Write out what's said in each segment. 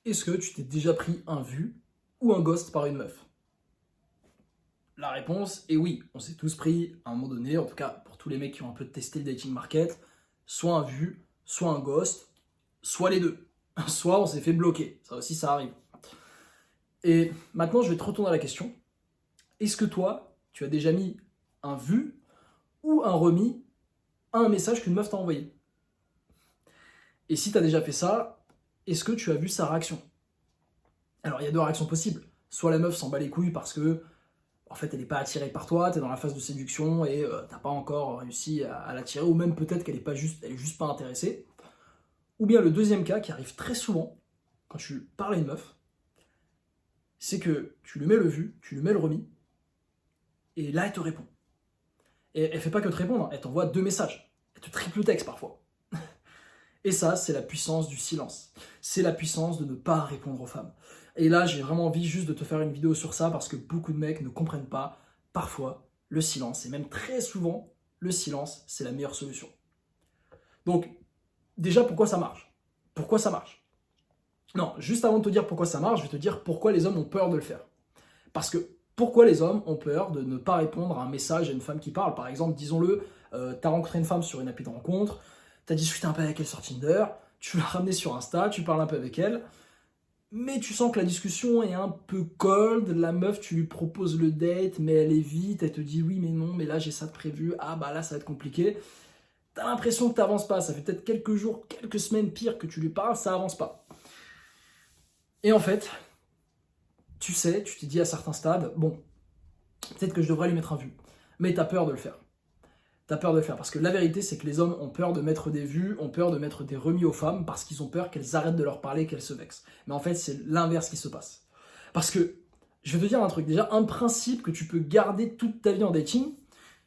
Est-ce que tu t'es déjà pris un vu ou un ghost par une meuf? La réponse est oui, on s'est tous pris à un moment donné, en tout cas pour tous les mecs qui ont un peu testé le dating market, soit un vu, soit un ghost, soit les deux. Soit on s'est fait bloquer, ça aussi ça arrive. Et maintenant je vais te retourner à la question, est-ce que toi, tu as déjà mis un vu ou un remis à un message qu'une meuf t'a envoyé? Et si tu as déjà fait ça, est-ce que tu as vu sa réaction? Alors il y a deux réactions possibles, soit la meuf s'en bat les couilles parce que en fait, elle n'est pas attirée par toi, tu es dans la phase de séduction et t'as pas encore réussi à l'attirer, ou même peut-être qu'elle elle est juste pas intéressée. Ou bien le deuxième cas qui arrive très souvent quand tu parles à une meuf, c'est que tu lui mets le vu, tu lui mets le remis, et là elle te répond. Et elle fait pas que te répondre, elle t'envoie deux messages. Elle te triple texte parfois. Et ça, c'est la puissance du silence. C'est la puissance de ne pas répondre aux femmes. Et là, j'ai vraiment envie juste de te faire une vidéo sur ça parce que beaucoup de mecs ne comprennent pas. Parfois, le silence, et même très souvent, le silence, c'est la meilleure solution. Donc, déjà, pourquoi ça marche? Pourquoi ça marche? Non, juste avant de te dire pourquoi ça marche, je vais te dire pourquoi les hommes ont peur de le faire. Parce que pourquoi les hommes ont peur de ne pas répondre à un message à une femme qui parle? Par exemple, disons-le, t'as rencontré une femme sur une appli de rencontre, t'as discuté un peu avec elle sur Tinder, tu l'as ramenée sur Insta, tu parles un peu avec elle, mais tu sens que la discussion est un peu cold, la meuf, tu lui proposes le date, mais elle est vite, elle te dit oui, mais non, mais là j'ai ça de prévu, ah bah là ça va être compliqué. T'as l'impression que t'avances pas, ça fait peut-être quelques jours, quelques semaines pire que tu lui parles, ça avance pas. Et en fait, tu sais, tu t'es dit à certains stades, bon, peut-être que je devrais lui mettre un vu, mais t'as peur de le faire. T'as peur de le faire parce que la vérité, c'est que les hommes ont peur de mettre des vues, ont peur de mettre des remis aux femmes parce qu'ils ont peur qu'elles arrêtent de leur parler, qu'elles se vexent. Mais en fait, c'est l'inverse qui se passe. Parce que, je vais te dire un truc, déjà, un principe que tu peux garder toute ta vie en dating,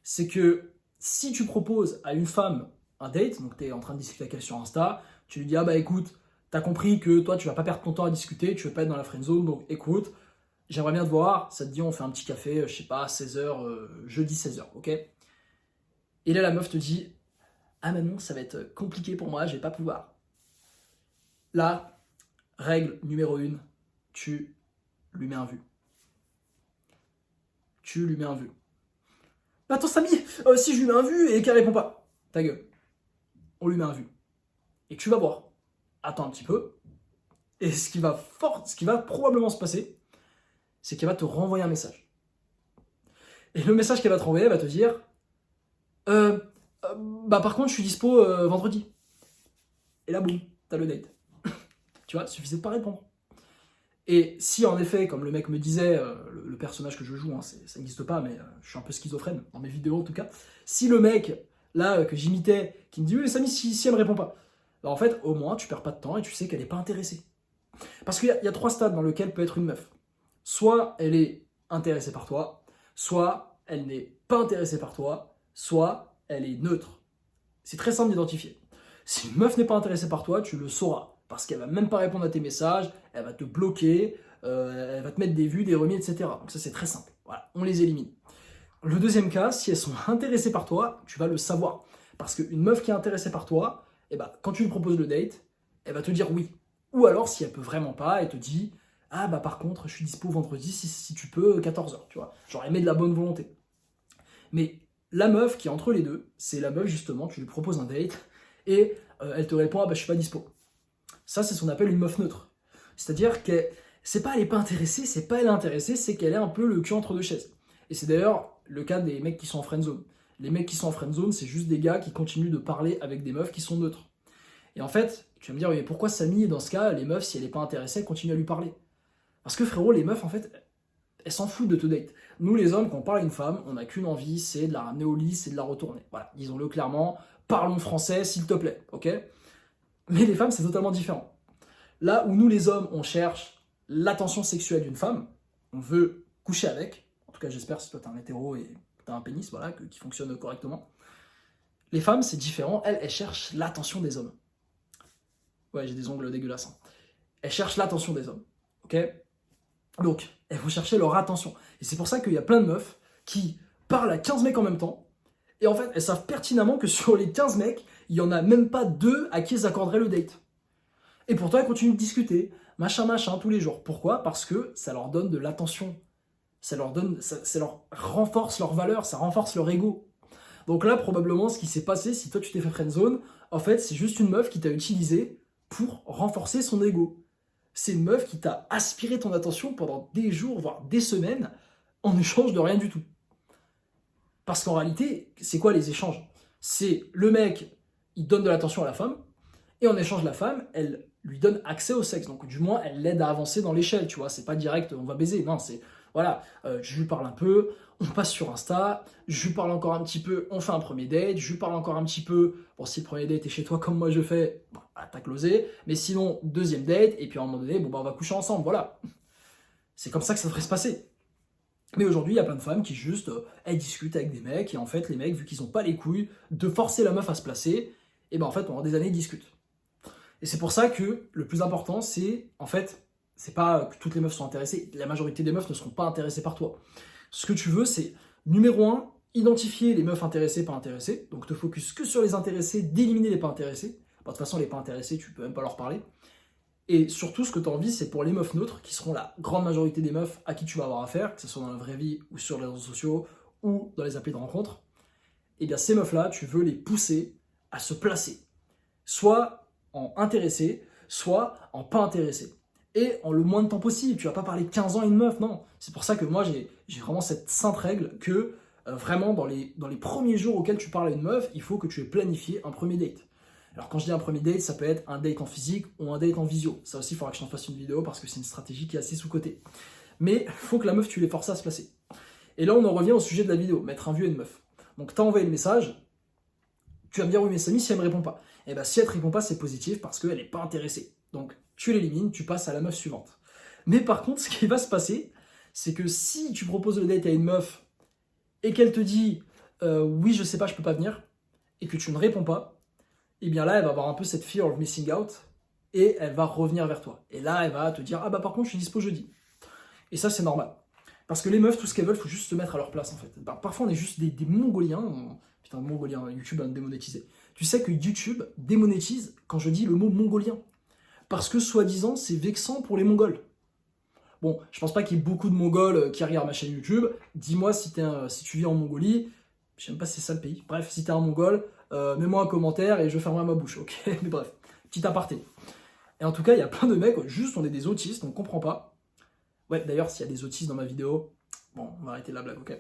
c'est que si tu proposes à une femme un date, donc tu es en train de discuter avec elle sur Insta, tu lui dis, ah bah écoute, t'as compris que toi, tu vas pas perdre ton temps à discuter, tu veux pas être dans la friend zone, donc écoute, j'aimerais bien te voir, ça te dit, on fait un petit café, je sais pas, 16h, jeudi 16h, ok? Et là, la meuf te dit, ah Manon, ça va être compliqué pour moi, je vais pas pouvoir. Là, règle numéro 1, tu lui mets un vu. Tu lui mets un vu. Attends Samy, si je lui mets un vu et qu'elle répond pas, ta gueule. On lui met un vu. Et tu vas voir. Attends un petit peu. Et ce qui va probablement se passer, c'est qu'elle va te renvoyer un message. Et le message qu'elle va te renvoyer, elle va te dire, euh, bah par contre, je suis dispo vendredi. Et là, boum, t'as le date. Tu vois, suffisait de pas répondre. Et si en effet, comme le mec me disait, le personnage que je joue, hein, ça n'existe pas, mais je suis un peu schizophrène, dans mes vidéos en tout cas, si le mec, là, que j'imitais, qui me dit oui, Samy, si elle me répond pas, bah, en fait, au moins, tu perds pas de temps et tu sais qu'elle n'est pas intéressée. Parce qu'il y a trois stades dans lesquels peut être une meuf. Soit elle est intéressée par toi, soit elle n'est pas intéressée par toi, soit elle est neutre. C'est très simple d'identifier. Si une meuf n'est pas intéressée par toi, tu le sauras. Parce qu'elle va même pas répondre à tes messages, elle va te bloquer, elle va te mettre des vues, des remis, etc. Donc ça c'est très simple. Voilà, on les élimine. Le deuxième cas, si elles sont intéressées par toi, tu vas le savoir. Parce qu'une meuf qui est intéressée par toi, eh ben, quand tu lui proposes le date, elle va te dire oui. Ou alors si elle peut vraiment pas, elle te dit ah bah par contre je suis dispo vendredi si tu peux 14h, tu vois. Genre elle met de la bonne volonté. Mais la meuf qui est entre les deux, c'est la meuf justement, tu lui proposes un date et elle te répond ah bah je suis pas dispo. Ça c'est ce qu'on appelle une meuf neutre. C'est-à-dire que c'est pas elle est pas intéressée, c'est pas elle est intéressée, c'est qu'elle est un peu le cul entre deux chaises. Et c'est d'ailleurs le cas des mecs qui sont en friendzone. Les mecs qui sont en friendzone, c'est juste des gars qui continuent de parler avec des meufs qui sont neutres. Et en fait, tu vas me dire, mais pourquoi Samy, dans ce cas, les meufs, si elle est pas intéressée, elle continue à lui parler? Parce que frérot, les meufs, en fait, elles s'en foutent de te date. Nous, les hommes, quand on parle à une femme, on n'a qu'une envie, c'est de la ramener au lit, c'est de la retourner. Voilà, disons-le clairement, parlons français, s'il te plaît, ok? Mais les femmes, c'est totalement différent. Là où nous, les hommes, on cherche l'attention sexuelle d'une femme, on veut coucher avec, en tout cas, j'espère, si toi t'es un hétéro et t'as un pénis, voilà, qui fonctionne correctement. Les femmes, c'est différent, elles cherchent l'attention des hommes. Ouais, j'ai des ongles dégueulasses. Hein. Elles cherchent l'attention des hommes, ok? Donc, elles vont chercher leur attention. Et c'est pour ça qu'il y a plein de meufs qui parlent à 15 mecs en même temps, et en fait, elles savent pertinemment que sur les 15 mecs, il n'y en a même pas deux à qui elles accorderaient le date. Et pourtant, elles continuent de discuter, machin, machin, tous les jours. Pourquoi? Parce que ça leur donne de l'attention. Ça leur renforce leur valeur, ça renforce leur ego. Donc là, probablement, ce qui s'est passé, si toi tu t'es fait friendzone, en fait, c'est juste une meuf qui t'a utilisé pour renforcer son ego. C'est une meuf qui t'a aspiré ton attention pendant des jours, voire des semaines, en échange de rien du tout. Parce qu'en réalité, c'est quoi les échanges? C'est le mec, il donne de l'attention à la femme, et en échange, la femme, elle lui donne accès au sexe. Donc du moins, elle l'aide à avancer dans l'échelle, tu vois. C'est pas direct, on va baiser. Non, c'est, voilà, je lui parle un peu, on passe sur Insta, je lui parle encore un petit peu, on fait un premier date, je lui parle encore un petit peu. Bon, si le premier date est chez toi comme moi je fais, bon, bah, t'as closé. Mais sinon, deuxième date, et puis à un moment donné, bon, bah, on va coucher ensemble, voilà. C'est comme ça que ça devrait se passer. Mais aujourd'hui, il y a plein de femmes qui juste, elles discutent avec des mecs, et en fait, les mecs, vu qu'ils ont pas les couilles de forcer la meuf à se placer, et ben en fait, pendant des années, ils discutent. Et c'est pour ça que le plus important, c'est, en fait, c'est pas que toutes les meufs sont intéressées, la majorité des meufs ne seront pas intéressées par toi. Ce que tu veux, c'est, numéro un, identifier les meufs intéressées, pas intéressées, donc te focus que sur les intéressés, d'éliminer les pas intéressés. Bah, de toute façon, les pas intéressés, tu peux même pas leur parler. Et surtout, ce que tu as envie, c'est pour les meufs neutres, qui seront la grande majorité des meufs à qui tu vas avoir affaire, que ce soit dans la vraie vie ou sur les réseaux sociaux ou dans les applis de rencontre. Et bien ces meufs-là, tu veux les pousser à se placer. Soit en intéressé, soit en pas intéressé. Et en le moins de temps possible. Tu vas pas parler 15 ans à une meuf, non. C'est pour ça que moi, j'ai vraiment cette sainte règle que vraiment, dans les premiers jours auxquels tu parles à une meuf, il faut que tu aies planifié un premier date. Alors quand je dis un premier date, ça peut être un date en physique ou un date en visio. Ça aussi, il faudra que je t'en fasse une vidéo parce que c'est une stratégie qui est assez sous-cotée. Mais il faut que la meuf, tu les forces à se placer. Et là, on en revient au sujet de la vidéo, mettre un vue à une meuf. Donc tu as envoyé le message, tu vas me dire oui mais Samy, si elle me répond pas. Et bien si elle te répond pas, c'est positif parce qu'elle n'est pas intéressée. Donc tu l'élimines, tu passes à la meuf suivante. Mais par contre, ce qui va se passer, c'est que si tu proposes le date à une meuf et qu'elle te dit oui je sais pas, je peux pas venir, et que tu ne réponds pas, et bien là, elle va avoir un peu cette fear of missing out, et elle va revenir vers toi. Et là, elle va te dire, ah bah par contre, je suis dispo jeudi. Et ça, c'est normal. Parce que les meufs, tout ce qu'elles veulent, faut juste se mettre à leur place, en fait. Bah, parfois, on est juste des Mongoliens. Putain, Mongoliens, YouTube va me démonétiser. Tu sais que YouTube démonétise quand je dis le mot mongolien. Parce que, soi-disant, c'est vexant pour les Mongols. Bon, je pense pas qu'il y ait beaucoup de Mongols qui regardent ma chaîne YouTube. Dis-moi si tu vis en Mongolie. Je sais même pas si c'est ça le pays. Bref, si t'es un Mongol, mets-moi un commentaire et je fermerai ma bouche, ok? Mais bref, petit aparté. Et en tout cas, il y a plein de mecs, juste on est des autistes, on comprend pas. Ouais, d'ailleurs, s'il y a des autistes dans ma vidéo, bon, on va arrêter la blague, ok?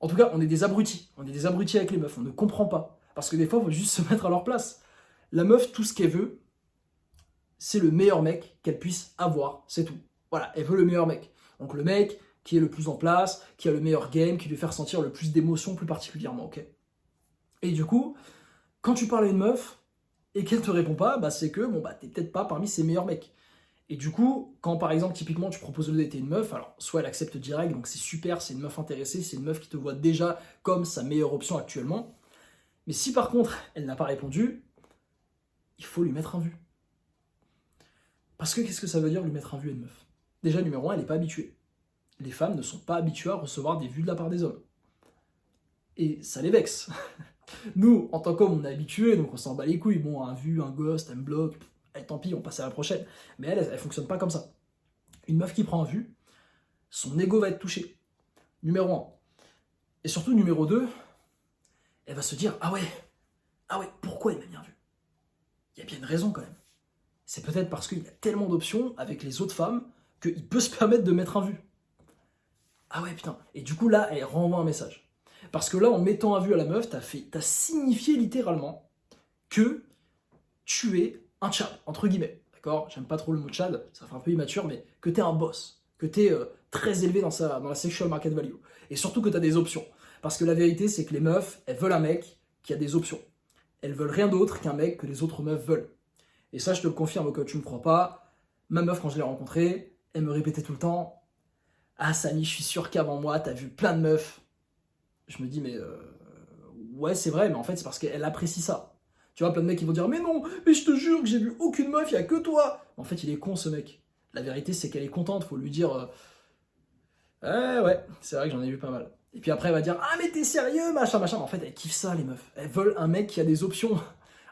En tout cas, on est des abrutis. On est des abrutis avec les meufs, on ne comprend pas. Parce que des fois, il faut juste se mettre à leur place. La meuf, tout ce qu'elle veut, c'est le meilleur mec qu'elle puisse avoir, c'est tout. Voilà, elle veut le meilleur mec. Donc le mec qui est le plus en place, qui a le meilleur game, qui lui fait ressentir le plus d'émotions plus particulièrement, ok? Et du coup, quand tu parles à une meuf et qu'elle te répond pas, bah c'est que bon bah t'es peut-être pas parmi ses meilleurs mecs. Et du coup, quand par exemple typiquement tu proposes de dater une meuf, alors soit elle accepte direct, donc c'est super, c'est une meuf intéressée, c'est une meuf qui te voit déjà comme sa meilleure option actuellement. Mais si par contre elle n'a pas répondu, il faut lui mettre un vue. Parce que qu'est-ce que ça veut dire lui mettre un vue à une meuf? Déjà numéro un, elle n'est pas habituée. Les femmes ne sont pas habituées à recevoir des vues de la part des hommes. Et ça les vexe. Nous, en tant qu'hommes, on est habitués, donc on s'en bat les couilles. Bon, un vu, un ghost, un bloc, tant pis, on passe à la prochaine. Mais elle fonctionne pas comme ça. Une meuf qui prend un vu, son ego va être touché. Numéro un. Et surtout, numéro 2, elle va se dire, ah ouais, pourquoi il m'a bien vu? Il y a bien une raison quand même. C'est peut-être parce qu'il y a tellement d'options avec les autres femmes qu'il peut se permettre de mettre un vu. Ah ouais, putain. Et du coup, là, elle renvoie un message. Parce que là, en mettant un vu à la meuf, t'as signifié littéralement que tu es un tchad, entre guillemets. D'accord? J'aime pas trop le mot tchad, ça fait un peu immature, mais que t'es un boss, que t'es très élevé dans la sexual market value. Et surtout que t'as des options. Parce que la vérité, c'est que les meufs, elles veulent un mec qui a des options. Elles veulent rien d'autre qu'un mec que les autres meufs veulent. Et ça, je te le confirme au cas où tu me crois pas. Ma meuf, quand je l'ai rencontrée, elle me répétait tout le temps, ah Samy, je suis sûr qu'avant moi, t'as vu plein de meufs. Je me dis, mais ouais, c'est vrai, mais en fait, c'est parce qu'elle apprécie ça. Tu vois, plein de mecs qui vont dire, mais non, mais je te jure que j'ai vu aucune meuf, il y a que toi. En fait, il est con, ce mec. La vérité, c'est qu'elle est contente, faut lui dire, ouais, c'est vrai que j'en ai vu pas mal. Et puis après, elle va dire, ah, mais t'es sérieux, machin, machin. Mais en fait, elle kiffe ça, les meufs. Elles veulent un mec qui a des options.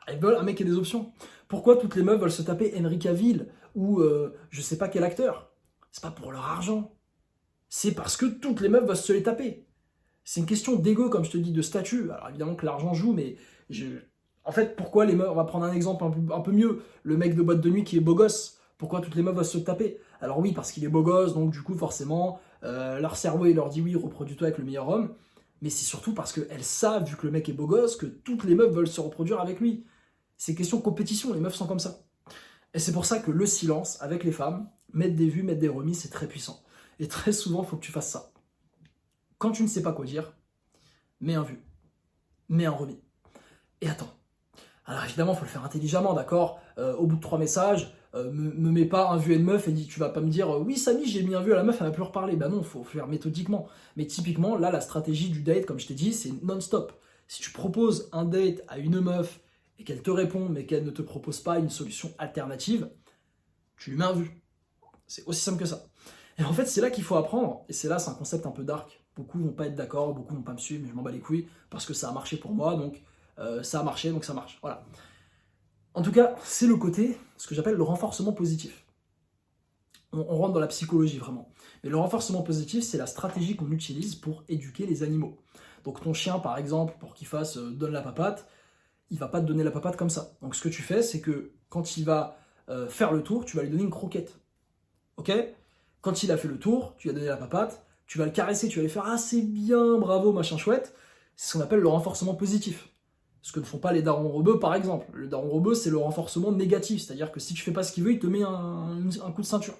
Elles veulent un mec qui a des options. Pourquoi toutes les meufs veulent se taper Henry Cavill ou je sais pas quel acteur? C'est pas pour leur argent. C'est parce que toutes les meufs veulent se les taper. C'est une question d'ego, comme je te dis, de statut. Alors évidemment que l'argent joue, mais en fait, pourquoi les meufs... On va prendre un exemple un peu mieux. Le mec de boîte de nuit qui est beau gosse. Pourquoi toutes les meufs veulent se le taper? Alors oui, parce qu'il est beau gosse, donc du coup, forcément, leur cerveau, il leur dit oui, reproduis-toi avec le meilleur homme. Mais c'est surtout parce qu'elles savent, vu que le mec est beau gosse, que toutes les meufs veulent se reproduire avec lui. C'est question de compétition, les meufs sont comme ça. Et c'est pour ça que le silence, avec les femmes, mettre des vues, mettre des remis, c'est très puissant. Et très souvent, il faut que tu fasses ça. Quand tu ne sais pas quoi dire, mets un vu, mets un remis. Et attends. Alors évidemment, il faut le faire intelligemment, d'accord. Au bout de 3 messages, me mets pas un vu à une meuf et tu vas pas me dire oui Samy, j'ai mis un vu à la meuf, elle va plus reparler. Ben non, il faut faire méthodiquement. Mais typiquement, là, la stratégie du date, comme je t'ai dit, c'est non-stop. Si tu proposes un date à une meuf et qu'elle te répond, mais qu'elle ne te propose pas une solution alternative, tu lui mets un vu. C'est aussi simple que ça. Et en fait, c'est là qu'il faut apprendre, et c'est un concept un peu dark. Beaucoup vont pas être d'accord, beaucoup vont pas me suivre, mais je m'en bats les couilles, parce que ça a marché pour moi, donc ça a marché, donc ça marche. Voilà. En tout cas, c'est le côté, ce que j'appelle le renforcement positif. On rentre dans la psychologie vraiment. Mais le renforcement positif, c'est la stratégie qu'on utilise pour éduquer les animaux. Donc ton chien, par exemple, pour qu'il fasse donne la papate, il va pas te donner la papate comme ça. Donc ce que tu fais, c'est que quand il va faire le tour, tu vas lui donner une croquette. Ok? Quand il a fait le tour, tu lui as donné la papate, tu vas le caresser, tu vas lui faire ah c'est bien, bravo, machin chouette. C'est ce qu'on appelle le renforcement positif. Ce que ne font pas les darons rebeux, par exemple. Le daron rebeu, c'est le renforcement négatif, c'est-à-dire que si tu fais pas ce qu'il veut, il te met un coup de ceinture.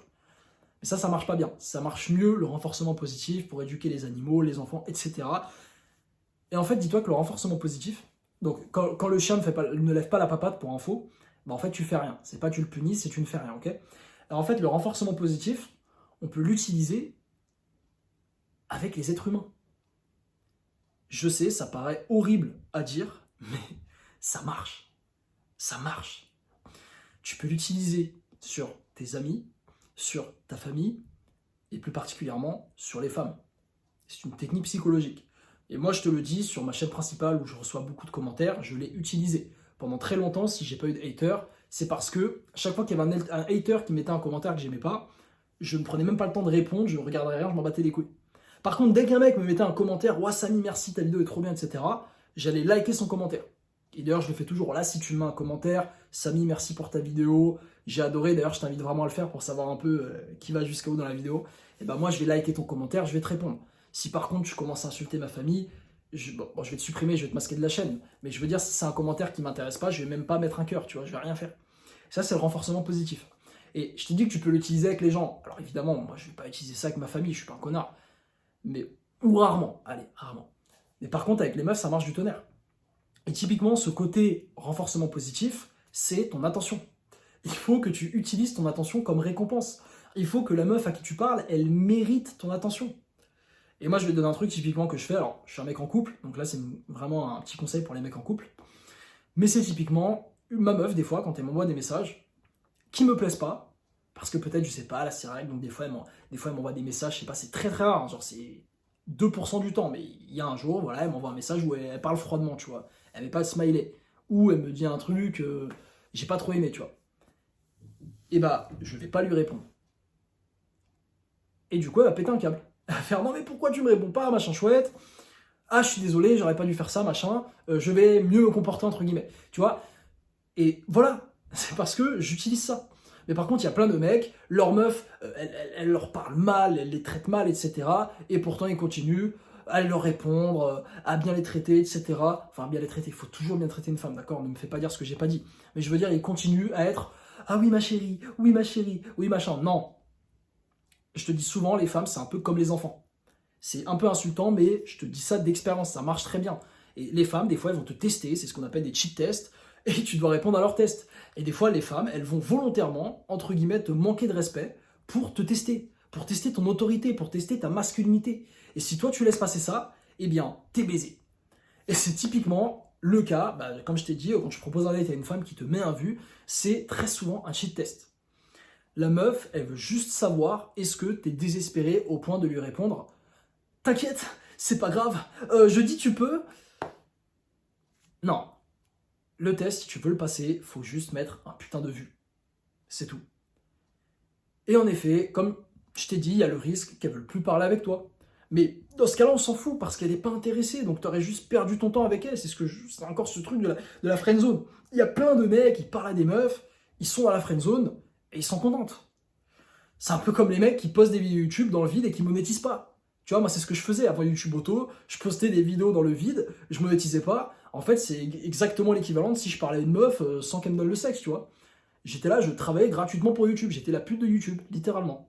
Mais ça marche pas bien. Ça marche mieux le renforcement positif pour éduquer les animaux, les enfants, etc. Et en fait, dis-toi que le renforcement positif, donc quand le chien ne lève pas la papate pour info, bah en fait tu fais rien. C'est pas tu le punis, c'est tu ne fais rien, ok? Alors en fait, le renforcement positif, on peut l'utiliser avec les êtres humains. Je sais, ça paraît horrible à dire, mais ça marche. Ça marche. Tu peux l'utiliser sur tes amis, sur ta famille, et plus particulièrement sur les femmes. C'est une technique psychologique. Et moi, je te le dis, sur ma chaîne principale où je reçois beaucoup de commentaires, je l'ai utilisé. Pendant très longtemps, si j'ai pas eu de hater, c'est parce que chaque fois qu'il y avait un hater qui mettait un commentaire que j'aimais pas, je ne prenais même pas le temps de répondre, je ne regardais rien, je m'en battais les couilles. Par contre, dès qu'un mec me mettait un commentaire, ouah Samy, merci, ta vidéo est trop bien, etc., j'allais liker son commentaire. Et d'ailleurs, je le fais toujours. Là, si tu me mets un commentaire, Samy, merci pour ta vidéo, j'ai adoré. D'ailleurs, je t'invite vraiment à le faire pour savoir un peu qui va jusqu'à où dans la vidéo. Et ben moi, je vais liker ton commentaire, je vais te répondre. Si par contre, tu commences à insulter ma famille, je vais te supprimer, je vais te masquer de la chaîne. Mais je veux dire, si c'est un commentaire qui m'intéresse pas, je vais même pas mettre un cœur, tu vois, je vais rien faire. Ça, c'est le renforcement positif. Et je t'ai dit que tu peux l'utiliser avec les gens. Alors évidemment, moi, je vais pas utiliser ça avec ma famille, je suis pas un connard. Mais, ou rarement, allez, rarement. Mais par contre, avec les meufs, ça marche du tonnerre. Et typiquement, ce côté renforcement positif, c'est ton attention. Il faut que tu utilises ton attention comme récompense. Il faut que la meuf à qui tu parles, elle mérite ton attention. Et moi, je vais te donner un truc typiquement que je fais. Alors, je suis un mec en couple, donc là, c'est vraiment un petit conseil pour les mecs en couple. Mais c'est typiquement ma meuf, des fois, quand elle m'envoie des messages qui me plaisent pas, parce que peut-être, je sais pas, là, c'est règle, donc des fois, elle m'envoie des messages, je sais pas, c'est très très rare, hein, genre c'est 2% du temps, mais il y a un jour, voilà, elle m'envoie un message où elle parle froidement, tu vois. Elle met pas de smiley. Ou elle me dit un truc, j'ai pas trop aimé, tu vois. Et bah, je vais pas lui répondre. Et du coup, elle va péter un câble. Elle va faire non, mais pourquoi tu me réponds pas, machin chouette. Ah, je suis désolé, j'aurais pas dû faire ça, machin. Je vais mieux me comporter, entre guillemets. Tu vois. Et voilà, c'est parce que j'utilise ça. Mais par contre, il y a plein de mecs, leur meuf, elle leur parle mal, elle les traite mal, etc. Et pourtant, ils continuent à leur répondre, à bien les traiter, etc. Enfin, bien les traiter, il faut toujours bien traiter une femme, d'accord? Ne me fais pas dire ce que j'ai pas dit. Mais je veux dire, ils continuent à être ah oui, ma chérie, oui, machin. Non. Je te dis souvent, les femmes, c'est un peu comme les enfants. C'est un peu insultant, mais je te dis ça d'expérience, ça marche très bien. Et les femmes, des fois, elles vont te tester, c'est ce qu'on appelle des cheat tests, et tu dois répondre à leurs tests. Et des fois, les femmes, elles vont volontairement, entre guillemets, te manquer de respect pour te tester, pour tester ton autorité, pour tester ta masculinité. Et si toi, tu laisses passer ça, eh bien, t'es baisé. Et c'est typiquement le cas, comme je t'ai dit, quand je propose un date à une femme qui te met un vu, c'est très souvent un cheat test. La meuf, elle veut juste savoir est-ce que t'es désespéré au point de lui répondre « T'inquiète, c'est pas grave, jeudi tu peux ?» Non. Le test, si tu veux le passer, faut juste mettre un putain de vue. C'est tout. Et en effet, comme je t'ai dit, il y a le risque qu'elle ne veuille plus parler avec toi. Mais dans ce cas-là, on s'en fout parce qu'elle n'est pas intéressée, donc tu aurais juste perdu ton temps avec elle. C'est encore ce truc de la friend zone. Il y a plein de mecs qui parlent à des meufs, ils sont à la friend zone et ils sont contentes. C'est un peu comme les mecs qui postent des vidéos YouTube dans le vide et qui monétisent pas. Tu vois, moi c'est ce que je faisais avant YouTube Auto, je postais des vidéos dans le vide, je monétisais pas. En fait, c'est exactement l'équivalent de si je parlais à une meuf sans qu'elle me donne le sexe, tu vois. J'étais là, je travaillais gratuitement pour YouTube, j'étais la pute de YouTube, littéralement.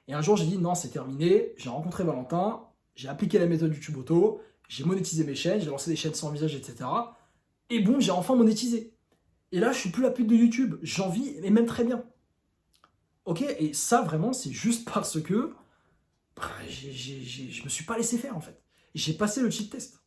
Et un jour, j'ai dit non, c'est terminé, j'ai rencontré Valentin, j'ai appliqué la méthode YouTube Auto, j'ai monétisé mes chaînes, j'ai lancé des chaînes sans visage, etc. Et boum, j'ai enfin monétisé. Et là, je suis plus la pute de YouTube, j'en vis, et même très bien. Ok, et ça, vraiment, c'est juste parce que je me suis pas laissé faire, en fait. J'ai passé le cheat test.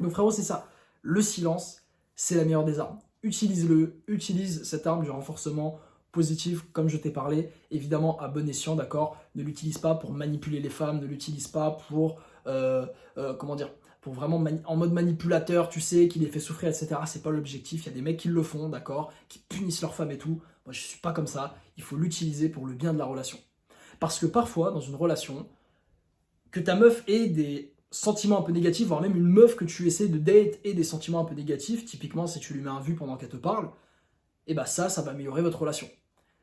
Donc frérot, c'est ça. Le silence, c'est la meilleure des armes. Utilise-le, utilise cette arme du renforcement positif, comme je t'ai parlé, évidemment à bon escient, d'accord. Ne l'utilise pas pour manipuler les femmes, ne l'utilise pas pour, comment dire, pour vraiment en mode manipulateur, tu sais, qui les fait souffrir, etc. C'est pas l'objectif. Il y a des mecs qui le font, d'accord, qui punissent leurs femmes et tout. Moi, je suis pas comme ça. Il faut l'utiliser pour le bien de la relation. Parce que parfois, dans une relation, que ta meuf ait des sentiments un peu négatifs, voire même une meuf que tu essaies de date ait des sentiments un peu négatifs, typiquement si tu lui mets un vu pendant qu'elle te parle, et bah ça va améliorer votre relation.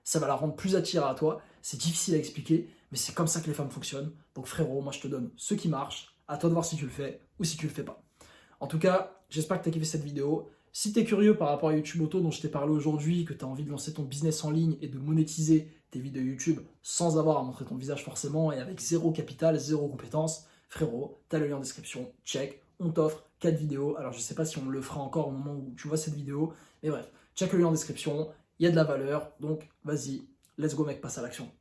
Ça va la rendre plus attirée à toi. C'est difficile à expliquer, mais c'est comme ça que les femmes fonctionnent. Donc frérot, moi je te donne ce qui marche. À toi de voir si tu le fais ou si tu le fais pas. En tout cas, j'espère que tu as kiffé cette vidéo. Si tu es curieux par rapport à YouTube Auto dont je t'ai parlé aujourd'hui, que tu as envie de lancer ton business en ligne et de monétiser tes vidéos YouTube sans avoir à montrer ton visage forcément et avec zéro capital, zéro compétence, frérot, tu as le lien en description, check, on t'offre 4 vidéos. Alors je sais pas si on le fera encore au moment où tu vois cette vidéo, mais bref, check le lien en description, il y a de la valeur, donc vas-y, let's go mec, passe à l'action.